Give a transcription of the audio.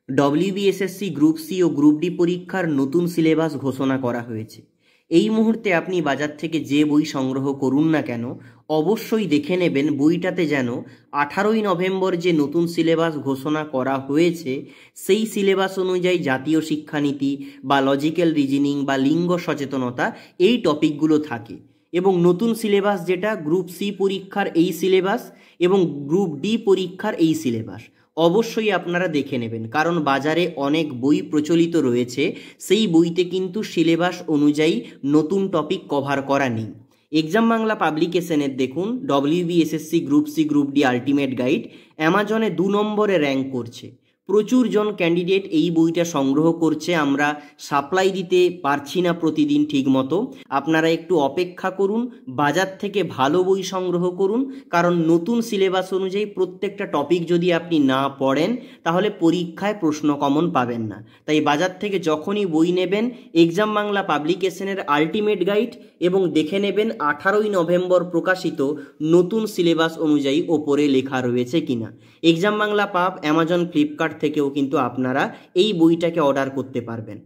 WBSSC group C ও group D পরীক্ষার নতুন syllabus ঘোষণা করা হয়েছে। এই মুহূর্তে আপনি বাজার থেকে যে বই সংগ্রহ করুন না কেন, অবশ্যই দেখে নেবেন বইটাতে যেন 18ই নভেম্বর যে নতুন সিলেবাস ঘোষণা করা হয়েছে সেই সিলেবাস অনুযায়ী জাতীয় শিক্ষানীতি বা লজিক্যাল রিজনিং বা লিঙ্গ সচেতনতা এই টপিকগুলো থাকে। এবং নতুন সিলেবাস যেটা গ্রুপ সি পরীক্ষার এই সিলেবাস এবং গ্রুপ ডি পরীক্ষার এই সিলেবাস অবশ্যই আপনারা দেখে নেবেন, কারণ বাজারে অনেক বই প্রচলিত রয়েছে, সেই বইতে কিন্তু সিলেবাস অনুযায়ী নতুন টপিক কভার করা নেই। এক্সাম বাংলা পাবলিকেশনের দেখুন WBSSC group C group D ultimate guide অ্যামাজনে 2 নম্বরে র্যাঙ্ক করছে। প্রচুর জন ক্যান্ডিডেট এই বইটা সংগ্রহ করছে, আমরা সাপ্লাই দিতে পারছি না প্রতিদিন ঠিক মতো। আপনারা একটু অপেক্ষা করুন, বাজার থেকে ভালো বই সংগ্রহ করুন, কারণ নতুন সিলেবাস অনুযায়ী প্রত্যেকটা টপিক যদি আপনি না পড়েন তাহলে পরীক্ষায় প্রশ্ন কমন পাবেন না। তাই বাজার থেকে যখনই বই নেবেন এক্সাম বাংলা পাবলিকেশনের আলটিমেট গাইড এবং দেখে নেবেন 18ই নভেম্বর প্রকাশিত নতুন সিলেবাস অনুযায়ী ওপরে লেখা রয়েছে কিনা। এক্সাম বাংলা পাব অ্যামাজন ফ্লিপকার্ট থেকেও কিন্তু আপনারা এই বইটাকে অর্ডার করতে পারবেন।